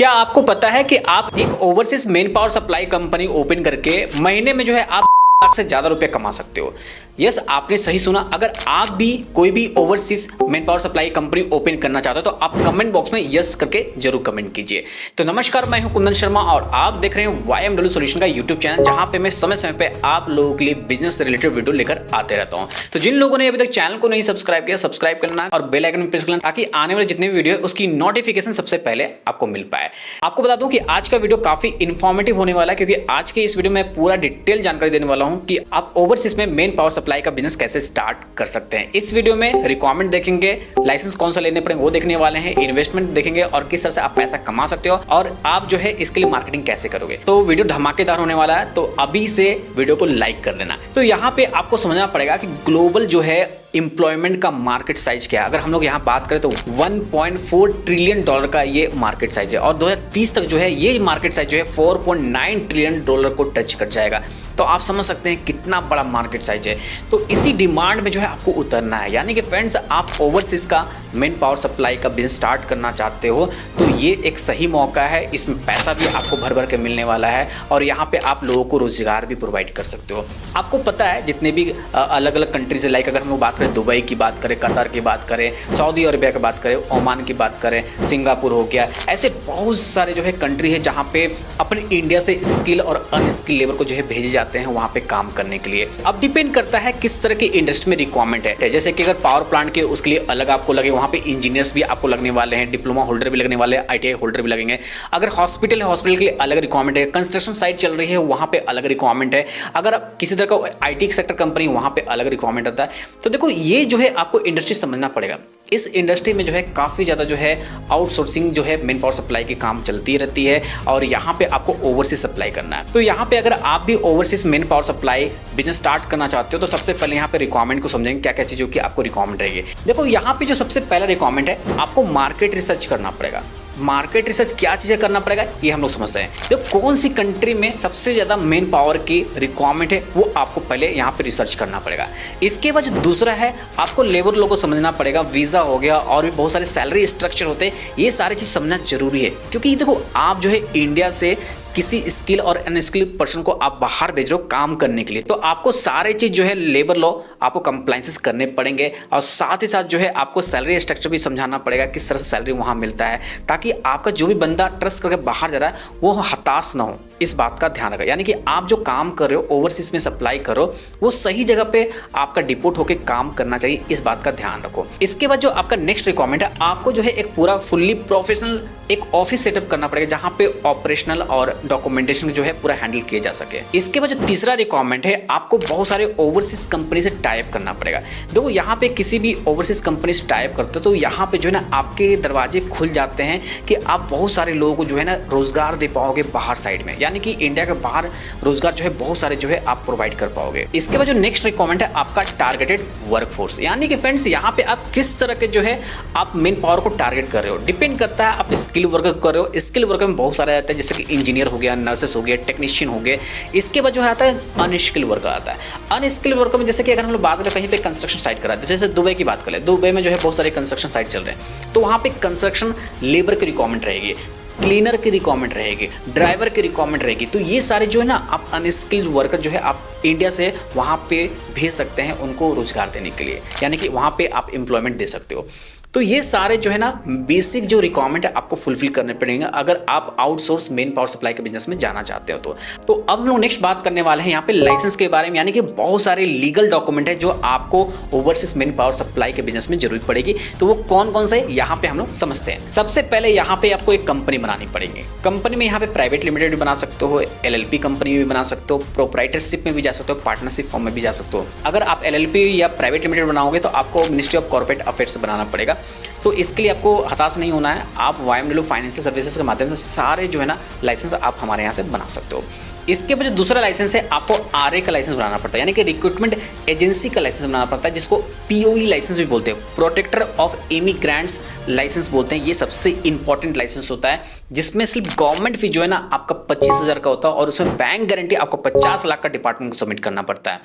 क्या आपको पता है कि आप एक overseas main power supply company open करके महीने में जो है आप लाख से ज्यादा रुपए कमा सकते हो। यस, आपने सही सुना। अगर आप भी कोई भी overseas main power supply company open करना चाहते हो तो आप कमेंट बॉक्स में यस करके जरूर कमेंट कीजिए। तो नमस्कार, मैं हूं कुंदन शर्मा और आप देख रहे हैं YMW सॉल्यूशन का यूट्यूब चैनल, जहां पे मैं समय समय पे आप लोगों के लिए बिजनेस से रिलेटेड वीडियो लेकर आते रहता हूं। तो जिन लोगों ने अभी तक चैनल को नहीं सब्सक्राइब किया, सब्सक्राइब करना और बेल आइकन प्रेस करना ताकि आने वाले जितने भी वीडियो है उसकी नोटिफिकेशन सबसे पहले आपको मिल पाए। आपको बता दूं कि आज का वीडियो काफी इंफॉर्मेटिव होने वाला है, क्योंकि आज के इस वीडियो में पूरा डिटेल जानकारी देने वाला हूं कि आप ओवरसीज में मेन पावर सप्लाई का बिजनेस कैसे स्टार्ट कर सकते हैं। इस वीडियो में रिक्वायरमेंट देखेंगे, लाइसेंस कौन सा लेने पड़ेंगे वो देखने वाले हैं, इन्वेस्टमेंट देखेंगे और किस तरह से आप पैसा कमा सकते हो और आप जो है इसके लिए मार्केटिंग कैसे करोगे। तो वीडियो धमाकेदार होने वाला है, तो अभी से वीडियो को लाइक कर देना। तो यहाँ पे आपको समझना पड़ेगा कि ग्लोबल जो है एम्प्लॉयमेंट का मार्केट साइज क्या है। अगर हम लोग यहाँ बात करें तो 1.4 ट्रिलियन डॉलर का ये मार्केट साइज है और 2030 तक जो है ये मार्केट साइज जो है 4.9 ट्रिलियन डॉलर को टच कर जाएगा। तो आप समझ सकते हैं कितना बड़ा मार्केट साइज है। तो इसी डिमांड में जो है आपको उतरना है। यानी कि फ्रेंड्स, आप ओवरसीज का मेन पावर सप्लाई का बिजनेस स्टार्ट करना चाहते हो तो ये एक सही मौका है। इसमें पैसा भी आपको भर भर के मिलने वाला है और यहाँ पे आप लोगों को रोजगार भी प्रोवाइड कर सकते हो। आपको पता है जितने भी अलग अलग कंट्रीज है, लाइक अगर हम लोग बात करें दुबई की बात करें, कतर की बात करें, सऊदी अरबिया की बात करें, ओमान की बात करें, सिंगापुर हो गया, ऐसे बहुत सारे जो है कंट्री है जहाँ पे अपने इंडिया से स्किल और अनस्किल लेबर को जो है भेजे जाते हैं वहाँ पे काम करने के लिए। अब डिपेंड करता है किस तरह की इंडस्ट्री में रिक्वायरमेंट है। जैसे कि अगर पावर प्लांट के उसके लिए अलग आपको लगे, वहाँ पे इंजीनियर्स भी आपको लगने वाले हैं, डिप्लोमा होल्डर भी लगने वाले हैं, ITI होल्डर भी लगेंगे। अगर हॉस्पिटल है, हॉस्पिटल के लिए अलग रिक्वायरमेंट है। कंस्ट्रक्शन साइट चल रही है, वहाँ पे अलग रिक्वायरमेंट है। अगर किसी तरह का IT सेक्टर कंपनी, वहाँ पे अलग रिक्वायरमेंट आता है। तो देखो, ये जो है आपको इंडस्ट्री समझना पड़ेगा। इस इंडस्ट्री में जो है काफ़ी ज़्यादा जो है आउटसोर्सिंग जो है मेन पावर सप्लाई की काम चलती रहती है और यहाँ पे आपको ओवरसीज सप्लाई करना है। तो यहाँ पे अगर आप भी overseas main power supply business start करना चाहते हो तो सबसे पहले यहाँ पे रिक्वायरमेंट को समझेंगे, क्या क्या चीज़ों की आपको रिक्वायरमेंट रहेगी। देखो, यहाँ पे जो सबसे पहला रिक्वायरमेंट है, आपको मार्केट रिसर्च करना पड़ेगा। मार्केट रिसर्च क्या चीज़ें करना पड़ेगा ये हम लोग समझते हैं। तो कौन सी कंट्री में सबसे ज़्यादा मेन पावर की रिक्वायरमेंट है वो आपको पहले यहाँ पे रिसर्च करना पड़ेगा। इसके बाद जो दूसरा है, आपको लेबर लोगों को समझना पड़ेगा। वीज़ा हो गया और भी बहुत सारे सैलरी स्ट्रक्चर होते हैं, ये सारी चीज़ समझना जरूरी है। क्योंकि देखो, आप जो है इंडिया से किसी स्किल और अनस्किल पर्सन को आप बाहर भेज रहे हो काम करने के लिए, तो आपको सारे चीज़ जो है लेबर लॉ आपको कंप्लाइंसेस करने पड़ेंगे और साथ ही साथ जो है आपको सैलरी स्ट्रक्चर भी समझाना पड़ेगा, किस तरह से सैलरी वहाँ मिलता है, ताकि आपका जो भी बंदा ट्रस्ट करके बाहर जा रहा है वो हताश ना हो। इस बात का ध्यान रखो। यानी कि आप जो काम कर रहे हो ओवरसीज में सप्लाई करो, वो सही जगह पे आपका डिपोट होकर काम करना चाहिए, इस बात का ध्यान रखो। इसके बाद जो आपका नेक्स्ट रिक्वायरमेंट है, आपको जो है एक पूरा फुल्ली प्रोफेशनल एक ऑफिस सेटअप करना पड़ेगा जहाँ पे ऑपरेशनल और डॉक्यूमेंटेशन जो है पूरा हैंडल किया जा सके। इसके बाद जो तीसरा रिक्वायरमेंट है, आपको बहुत सारे ओवरसीज कंपनी से टाई अप करना पड़ेगा। देखो, यहाँ पे किसी भी ओवरसीज कंपनी से टाई अप करते हो तो यहाँ पे जो है ना आपके दरवाजे खुल जाते हैं कि आप बहुत सारे लोगों को जो है ना रोजगार दे पाओगे बाहर साइड में। यानी कि इंडिया के बाहर रोजगार जो है बहुत सारे जो है आप प्रोवाइड कर पाओगे। इसके बाद जो नेक्स्ट रिक्वायरमेंट है, आपका टारगेटेड वर्कफोर्स। यानी कि फ्रेंड्स, यहाँ पे आप किस तरह के जो है आप मेन पावर को टारगेट कर रहे हो, डिपेंड करता है आप स्किल वर्कर कर रहे हो। स्किल वर्कर में बहुत सारे आता है, जैसे कि इंजीनियर हो गया, नर्सेस हो गए, टेक्नीशियन हो गए। इसके बाद जो आता है अनस्किल वर्कर आता है। अनस्किल वर्कर में जैसे कि अगर हम लोग बात करें कहीं पे कंस्ट्रक्शन साइट कराते हैं, जैसे दुबई की बात करें, दुबई में जो है बहुत सारे कंस्ट्रक्शन साइट चल रहे हैं, तो वहाँ पे कंस्ट्रक्शन लेबर की रिक्वायरमेंट रहेगी, क्लीनर की रिक्वायरमेंट रहेगी, ड्राइवर की रिक्वायरमेंट रहेगी। तो ये सारे जो है ना आप अनस्किल्ड वर्कर जो है आप इंडिया से वहाँ पे भेज सकते हैं उनको रोजगार देने के लिए। यानी कि वहाँ पे आप एम्प्लॉयमेंट दे सकते हो। तो ये सारे जो है ना बेसिक जो रिक्वायरमेंट है आपको फुलफिल करने पड़ेंगे अगर आप आउटसोर्स मेन पावर सप्लाई के बिजनेस में जाना चाहते हो। तो अब हम लोग नेक्स्ट बात करने वाले हैं यहाँ पे लाइसेंस के बारे में। यानी कि बहुत सारे लीगल डॉक्यूमेंट है जो आपको ओवरसीज मेन पावर सप्लाई के बिजनेस में जरूरत पड़ेगी। तो वो कौन कौन से यहाँ पे हम लोग समझते हैं। सबसे पहले यहाँ पे आपको एक कंपनी बनानी पड़ेगी। कंपनी में यहाँ पे प्राइवेट लिमिटेड भी बना सकते हो, LLP कंपनी भी बना सकते हो, प्रोप्राइटरशिप में भी जा सकते हो, पार्टनरशिप फॉर्म में भी जा सकते हो। अगर आप LLP या प्राइवेट लिमिटेड बनाओगे तो आपको मिनिस्ट्री ऑफ कॉर्पोरेट अफेयर्स बनाना पड़ेगा। तो इसके लिए आपको हताश नहीं होना है। आप YMW फाइनेंशियल सर्विसेज के माध्यम से सारे जो है ना लाइसेंस आप हमारे यहाँ से बना सकते हो। इसके बाद जो दूसरा लाइसेंस है, आपको RA का लाइसेंस बनाना पड़ता है, यानी कि रिक्रूटमेंट एजेंसी का लाइसेंस बनाना पड़ता है, जिसको POE लाइसेंस भी बोलते हैं, प्रोटेक्टर ऑफ इमिग्रेंट्स लाइसेंस बोलते हैं। ये सबसे इंपॉर्टेंट लाइसेंस होता है, जिसमें सिर्फ गवर्नमेंट फी जो है ना आपका 25,000 का होता है और उसमें बैंक गारंटी आपको 50 लाख का डिपार्टमेंट को सबमिट करना पड़ता है।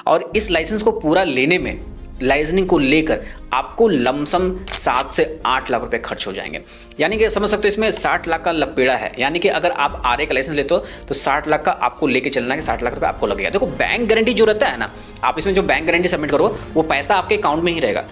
और इस लाइसेंस को पूरा लेने में लाइसेंसिंग को लेकर आपको लमसम 7 से 8 लाख रुपए खर्च हो जाएंगे। यानी कि समझ सकते हो इसमें 60 लाख का लपेड़ा है। यानी कि अगर आप आरए का लाइसेंस लेते हो तो 60 लाख का आपको लेके चलना है कि 60 लाख रुपए आपको लगेगा। देखो बैंक गारंटी जो रहता है ना, आप इसमें जो बैंक गारंटी सबमिट करो वो पैसा आपके अकाउंट में ही रहेगा।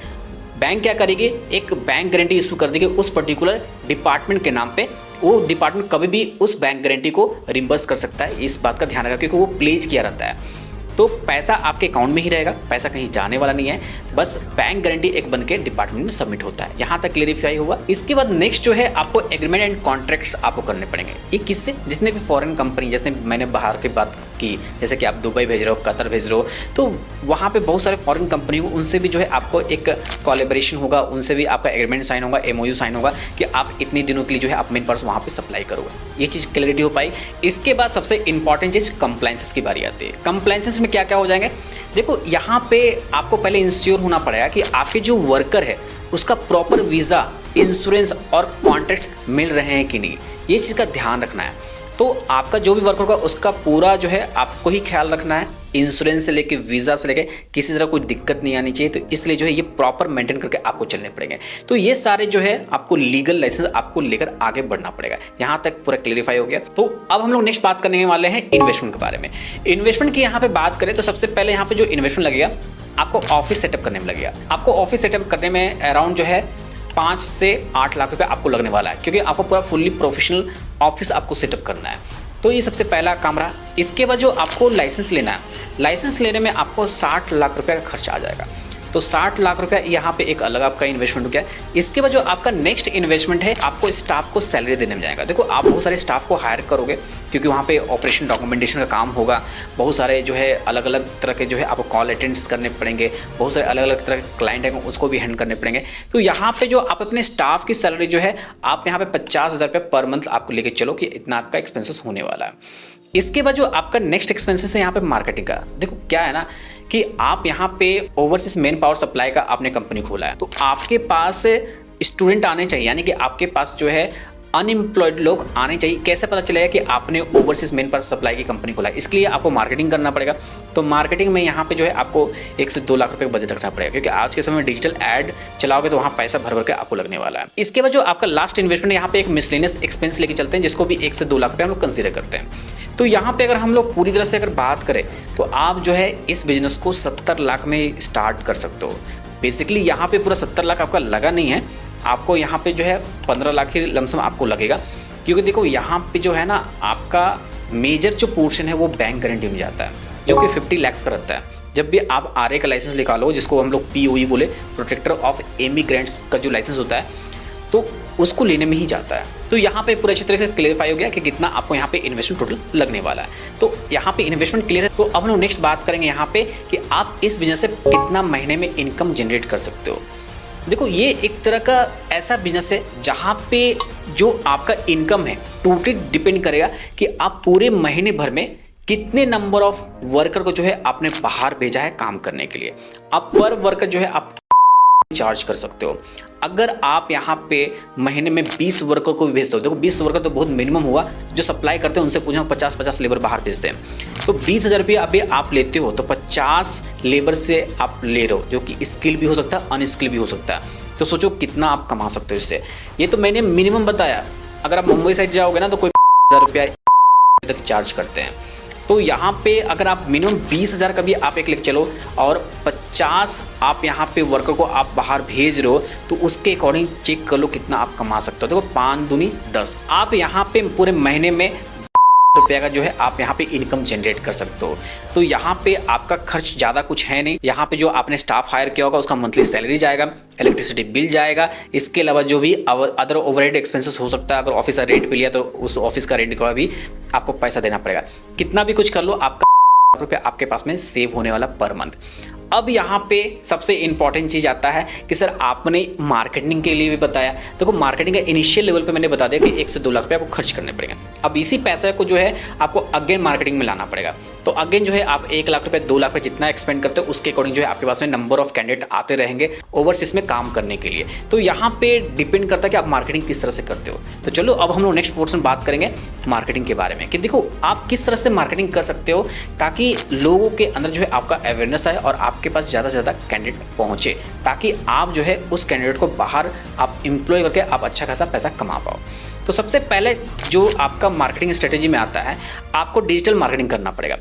बैंक क्या करेगी, एक बैंक गारंटी इशू कर देगी उस पर्टिकुलर डिपार्टमेंट के नाम पे। वो डिपार्टमेंट कभी भी उस बैंक गारंटी को रिम्बर्स कर सकता है, इस बात का ध्यान रखा, क्योंकि वो प्लेज किया रहता है। तो पैसा आपके अकाउंट में ही रहेगा, पैसा कहीं जाने वाला नहीं है, बस बैंक गारंटी एक बन के डिपार्टमेंट में सबमिट होता है। यहाँ तक क्लेरिफाई हुआ। इसके बाद नेक्स्ट जो है आपको एग्रीमेंट एंड कॉन्ट्रैक्ट्स आपको करने पड़ेंगे। ये किससे, जितने भी फॉरेन कंपनी, जैसे मैंने बाहर की बात की, जैसे कि आप दुबई भेज रहे हो, कतर भेज रहे हो, तो वहाँ पे बहुत सारे फॉरेन कंपनी हो, उनसे भी जो है आपको एक कोलैबोरेशन होगा, उनसे भी आपका एग्रीमेंट साइन होगा, एमओयू साइन होगा कि आप इतने दिनों के लिए जो है आप मेन पर्स वहाँ पे सप्लाई करोगे। ये चीज़ क्लैरिटी हो पाई। इसके बाद सबसे इंपॉर्टेंट चीज़ कंप्लायंसेस की बारी आती है। कंप्लायंसेस में क्या क्या हो जाएंगे, देखो यहाँ पे आपको पहले इंश्योर होना पड़ेगा कि आपके जो वर्कर है उसका प्रॉपर वीज़ा, इंश्योरेंस और कॉन्ट्रैक्ट मिल रहे हैं कि नहीं, ये चीज़ का ध्यान रखना है। तो आपका जो भी वर्कर होगा उसका पूरा जो है आपको ही ख्याल रखना है, इंश्योरेंस से लेके वीज़ा से लेके किसी तरह कोई दिक्कत नहीं आनी चाहिए। तो इसलिए जो है ये प्रॉपर मेंटेन करके आपको चलने पड़ेंगे। तो ये सारे जो है आपको लीगल लाइसेंस आपको लेकर आगे बढ़ना पड़ेगा। यहाँ तक पूरा क्लेरिफाई हो गया। तो अब हम लोग नेक्स्ट बात करने वाले हैं इन्वेस्टमेंट के बारे में। इन्वेस्टमेंट की यहाँ पे बात करें तो सबसे पहले यहाँ पे जो इन्वेस्टमेंट लगेगा आपको ऑफिस सेटअप करने में लगेगा। आपको ऑफिस सेटअप करने में अराउंड जो है 5 से 8 लाख रुपए आपको लगने वाला है, क्योंकि आपको पूरा फुल्ली प्रोफेशनल ऑफिस आपको सेटअप करना है। तो ये सबसे पहला काम रहा। इसके बाद जो आपको लाइसेंस लेना है, लाइसेंस लेने में आपको 60 लाख रुपए का खर्चा आ जाएगा। तो 60 लाख रुपया यहाँ पे एक अलग आपका इन्वेस्टमेंट हो गया। इसके बाद जो आपका नेक्स्ट इन्वेस्टमेंट है, आपको स्टाफ को सैलरी देने में जाएगा। देखो आप बहुत सारे स्टाफ को हायर करोगे, क्योंकि वहाँ पे ऑपरेशन डॉक्यूमेंटेशन का काम होगा। बहुत सारे जो है अलग अलग तरह के जो है आपको कॉल अटेंड्स करने पड़ेंगे, बहुत सारे अलग अलग तरह के क्लाइंट हैं उसको भी हैंडल करने पड़ेंगे। तो यहाँ पे जो आप अपने स्टाफ की सैलरी जो है आप यहाँ पे 50,000 रुपये पर मंथ आपको लेके चलो कि इतना आपका एक्सपेंसेस होने वाला है। इसके बाद जो आपका नेक्स्ट एक्सपेंसेस है यहाँ पे मार्केटिंग का। देखो क्या है ना कि आप यहाँ पे ओवरसीज मेन पावर सप्लाई का आपने कंपनी खोला है, तो आपके पास स्टूडेंट आने चाहिए, यानी कि आपके पास जो है अनएम्प्लॉयड लोग आने चाहिए। कैसे पता चलेगा कि आपने ओवरसीज मेन पावर सप्लाई की कंपनी खोला है? इसके लिए आपको मार्केटिंग करना पड़ेगा। तो मार्केटिंग में यहाँ पे जो है आपको 1 से 2 लाख रुपए का बजट रखना पड़ेगा, क्योंकि आज के समय में डिजिटल ऐड चलाओगे तो वहाँ पैसा भर भर के आपको लगने वाला है। इसके बाद जो आपका लास्ट इन्वेस्टमेंट यहाँ पे एक मिसलेनियस एक्सपेंस लेके चलते हैं, जिसको भी 1 से 2 लाख रुपये हम लोग कंसिडर करते हैं। तो यहाँ पे अगर हम लोग पूरी तरह से अगर बात करें तो आप जो है इस बिजनेस को 70 लाख में स्टार्ट कर सकते हो। बेसिकली यहाँ पे पूरा 70 लाख आपका लगा नहीं है, आपको यहाँ पे जो है 15 लाख ही लमसम आपको लगेगा। क्योंकि देखो यहाँ पे जो है ना आपका मेजर जो पोर्शन है वो बैंक गारंटी में जाता है, जो कि 50 लाख का रहता है। जब भी आप आरए का लाइसेंस निकालो, जिसको हम लोग पीओई बोले, प्रोटेक्टर ऑफ इमिग्रेंट्स का जो लाइसेंस होता है, तो उसको लेने में ही जाता है। तो यहाँ पे पूरे अच्छी तरह से क्लियरफाई हो गया कि कितना आपको यहाँ पे इन्वेस्टमेंट टोटल लगने वाला है। तो यहाँ पे इन्वेस्टमेंट क्लियर है। तो अब हम लोग नेक्स्ट बात करेंगे यहाँ पे कि आप इस बिजनेस से कितना महीने में इनकम जनरेट कर सकते हो। देखो ये एक तरह का ऐसा बिजनेस है जहाँ पे जो आपका इनकम है टोटली डिपेंड करेगा कि आप पूरे महीने भर में कितने नंबर ऑफ वर्कर को जो है आपने बाहर भेजा है काम करने के लिए। आप पर वर्कर जो है आप चार्ज कर सकते हो। अगर आप यहाँ पे महीने में 20 वर्कर को भी भेजते हो, देखो 20 वर्कर तो बहुत मिनिमम हुआ, जो सप्लाई करते हैं उनसे पूछना 50-50 लेबर बाहर भेजते हैं, तो 20,000 रुपये अभी आप लेते हो, तो 50 लेबर से आप ले रहे हो, जो कि स्किल भी हो सकता है, अनस्किल भी हो सकता है। तो सोचो कितना आप कमा सकते हो इससे। ये तो मैंने मिनिमम बताया। अगर आप मुंबई साइड जाओगे ना तो कोई 50,000 रुपया तक चार्ज करते हैं। तो यहाँ पे अगर आप मिनिमम 20,000 का भी आप एक लेके चलो और 50 आप यहाँ पे वर्कर को आप बाहर भेज रहे हो, तो उसके अकॉर्डिंग चेक कर लो कितना आप कमा सकते हो। देखो 5 दूनी 10, आप यहाँ पे पूरे महीने में रुपया का जो है आप यहाँ पे इनकम जनरेट कर सकते हो। तो यहाँ पे आपका खर्च ज़्यादा कुछ है नहीं। यहाँ पे जो आपने स्टाफ हायर किया होगा उसका मंथली सैलरी जाएगा, इलेक्ट्रिसिटी बिल जाएगा, इसके अलावा जो भी अदर ओवरहेड एक्सपेंसेस हो सकता है। अगर ऑफिस का रेंट पे लिया तो उस ऑफिस का रेंट का भी आपको पैसा देना पड़ेगा। कितना भी कुछ कर लो, आपका रुपया आपके पास में सेव होने वाला पर मंथ। अब यहाँ पे सबसे इंपॉर्टेंट चीज़ आता है कि सर आपने मार्केटिंग के लिए भी बताया। देखो मार्केटिंग का इनिशियल लेवल पे मैंने बता दिया कि 1 से 2 लाख रुपये आपको खर्च करने पड़ेंगे। अब इसी पैसे को जो है आपको अगेन मार्केटिंग में लाना पड़ेगा। तो अगेन जो है आप 1 लाख रुपए 2 लाख रुपए जितना एक्सपेंड करते हो उसके अकॉर्डिंग जो है आपके पास में नंबर ऑफ कैंडिडेट आते रहेंगे ओवरसीज में काम करने के लिए। तो यहाँ पे डिपेंड करता है कि आप मार्केटिंग किस तरह से करते हो। तो चलो अब हम लोग नेक्स्ट पोर्शन बात करेंगे मार्केटिंग के बारे में कि देखो आप किस तरह से मार्केटिंग कर सकते हो ताकि लोगों के अंदर जो है आपका अवेयरनेस आए और आपके पास ज़्यादा से ज़्यादा कैंडिडेट पहुँचे, ताकि आप जो है उस कैंडिडेट को बाहर आप एम्प्लॉय करके आप अच्छा खासा पैसा कमा पाओ। तो सबसे पहले जो आपका मार्केटिंग स्ट्रेटेजी में आता है, आपको डिजिटल मार्केटिंग करना पड़ेगा।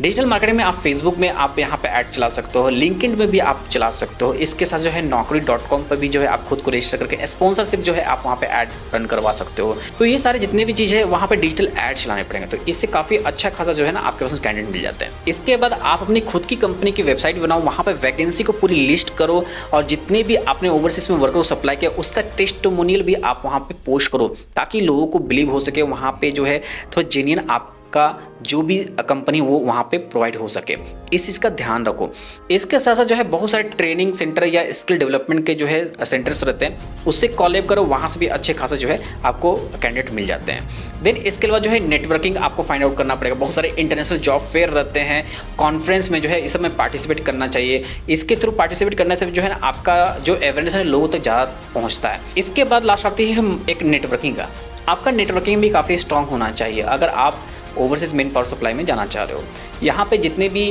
डिजिटल मार्केटिंग में आप फेसबुक में आप यहाँ पे ऐड चला सकते हो, लिंक्डइन में भी आप चला सकते हो। इसके साथ जो है naukri.com पर भी जो है आप खुद को रजिस्टर करके स्पॉन्सरशिप जो है आप वहाँ पे ऐड रन करवा सकते हो। तो ये सारे जितने भी चीज़ है वहाँ पे डिजिटल ऐड चलाने पड़ेंगे, तो इससे काफ़ी अच्छा खासा जो है ना आपके पास कैंडिडेट मिल जाते हैं। इसके बाद आप अपनी खुद की कंपनी की वेबसाइट बनाओ, वहाँ पर वैकेंसी को पूरी लिस्ट करो और जितने भी आपने ओवरसीज में वर्कर को सप्लाई किया उसका टेस्टिमोनियल भी आप वहाँ पे पोस्ट करो, ताकि लोगों को बिलीव हो सके वहाँ पे जो है थोड़ा जेन्युइन आप का जो भी कंपनी वो वहाँ पे प्रोवाइड हो सके। इस चीज़ का ध्यान रखो। इसके साथ साथ जो है बहुत सारे ट्रेनिंग सेंटर या स्किल डेवलपमेंट के जो है सेंटर्स रहते हैं, उससे कॉलेब करो, वहाँ से भी अच्छे खासा जो है आपको कैंडिडेट मिल जाते हैं। देन इसके अलावा जो है नेटवर्किंग आपको फाइंड आउट करना पड़ेगा। बहुत सारे इंटरनेशनल जॉब फेयर रहते हैं, कॉन्फ्रेंस में जो है इस सब में पार्टिसिपेट करना चाहिए। इसके थ्रू पार्टिसिपेट करने से जो है ना आपका जो अवेयरनेस है लोगों तक ज़्यादा पहुँचता है। इसके बाद लास्ट आती है हम एक नेटवर्किंग का। आपका नेटवर्किंग भी काफ़ी स्ट्रांग होना चाहिए अगर आप ओवरसीज मेन पावर सप्लाई में जाना चाह रहे हो। यहाँ पे जितने भी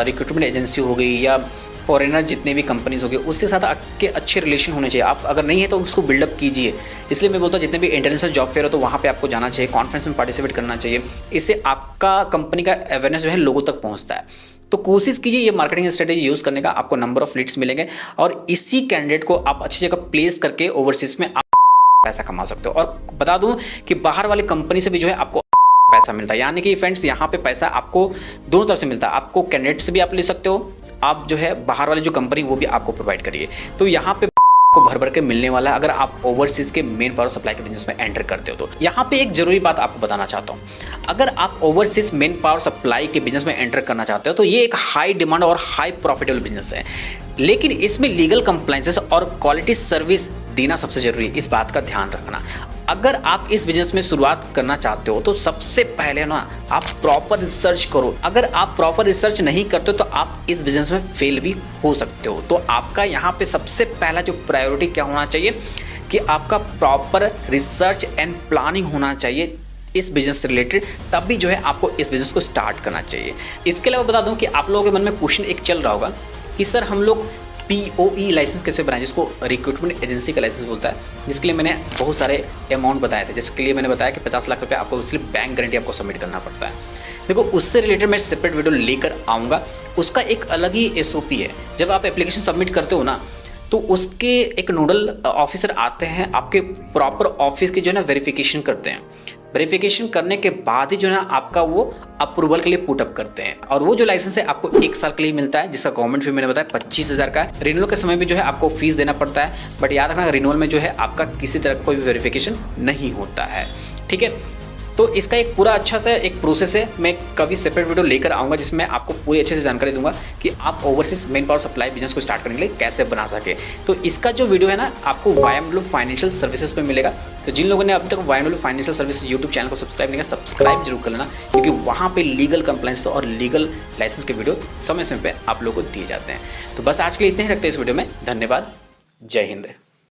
रिक्रूटमेंट एजेंसी हो गई या फॉरेनर जितने भी कंपनीज हो गई उसके साथ आपके अच्छे रिलेशन होने चाहिए। आप अगर नहीं है तो उसको बिल्डअप कीजिए। इसलिए मैं बोलता हूँ जितने भी इंटरनेशनल जॉब फेयर हो तो वहाँ पे आपको जाना चाहिए, कॉन्फ्रेंस में पार्टिसिपेट करना चाहिए। इससे आपका कंपनी का अवेयरनेस जो है लोगों तक पहुँचता है। तो कोशिश कीजिए ये मार्केटिंग स्ट्रेटेजी यूज़ करने का, आपको नंबर ऑफ लीड्स मिलेंगे और इसी कैंडिडेट को आप अच्छी जगह प्लेस करके ओवरसीज में आप पैसा कमा सकते हो। और बता दूँ कि बाहर वाली कंपनी से भी जो है आपको पैसा मिलता है। यानी कि फ्रेंड्स यहाँ पे पैसा आपको दोनों तरफ से मिलता है। आपको कैंडिडेट से भी आप ले सकते हो, आप जो है बाहर वाली जो कंपनी वो भी आपको प्रोवाइड करिए। तो यहाँ पे को भर भर के मिलने वाला है अगर आप ओवरसीज के मेन पावर सप्लाई के बिजनेस में एंटर करते हो। तो यहाँ पे एक जरूरी बात आपको बताना चाहता हूँ, अगर आप ओवरसीज मेन पावर सप्लाई के बिजनेस में एंटर करना चाहते हो तो ये एक हाई डिमांड और हाई प्रॉफिटेबल बिजनेस है, लेकिन इसमें लीगल कंप्लायंसेस और क्वालिटी सर्विस देना सबसे जरूरी है। इस बात का ध्यान रखना। अगर आप इस बिजनेस में शुरुआत करना चाहते हो तो सबसे पहले ना आप प्रॉपर रिसर्च करो। अगर आप प्रॉपर रिसर्च नहीं करते तो आप इस बिजनेस में फेल भी हो सकते हो। तो आपका यहाँ पे सबसे पहला जो प्रायोरिटी क्या होना चाहिए कि आपका प्रॉपर रिसर्च एंड प्लानिंग होना चाहिए इस बिजनेस से रिलेटेड, तब भी जो है आपको इस बिजनेस को स्टार्ट करना चाहिए। इसके अलावा बता दूं कि आप लोगों के मन में क्वेश्चन एक चल रहा होगा कि सर हम लोग POE लाइसेंस कैसे बनाएं, जिसको रिक्रूटमेंट एजेंसी का लाइसेंस बोलता है, जिसके लिए मैंने बहुत सारे अमाउंट बताए थे। जिसके लिए मैंने बताया कि 50 लाख रुपए आपको इसलिए बैंक गारंटी आपको सबमिट करना पड़ता है। देखो उससे रिलेटेड मैं सेपरेट वीडियो लेकर आऊँगा। उसका एक अलग ही SOP है। जब आप एप्लीकेशन सबमिट करते हो ना तो उसके एक नोडल ऑफिसर आते हैं, आपके प्रॉपर ऑफिस की जो है ना वेरिफिकेशन करते हैं। वेरिफिकेशन करने के बाद ही जो है ना आपका वो अप्रूवल के लिए पुटअप करते हैं। और वो जो लाइसेंस है आपको 1 साल के लिए मिलता है, जिसका गवर्नमेंट फी मैंने बताया 25,000 का है। रिन्यूअल के समय भी जो है आपको फीस देना पड़ता है, बट याद रखना रिन्यूअल में जो है आपका किसी तरह कोई भी वेरिफिकेशन नहीं होता है। ठीक है, तो इसका एक पूरा अच्छा सा एक प्रोसेस है। मैं कभी सेपरेट वीडियो लेकर आऊँगा जिसमें आपको पूरी अच्छे से जानकारी दूंगा कि आप overseas main power supply business को स्टार्ट करने के लिए कैसे बना सके। तो इसका जो वीडियो है ना आपको YMW फाइनेंशियल सर्विसेज पे मिलेगा। तो जिन लोगों ने अभी तक YMW financial services YouTube channel को सब्सक्राइब नहीं किया, सब्सक्राइब जरूर कर लेना, क्योंकि वहाँ पे लीगल कंप्लायंस और लीगल लाइसेंस के वीडियो समय समय पर आप लोगों को दिए जाते हैं। तो बस आज के लिए इतने ही रखते हैं इस वीडियो में। धन्यवाद। जय हिंद।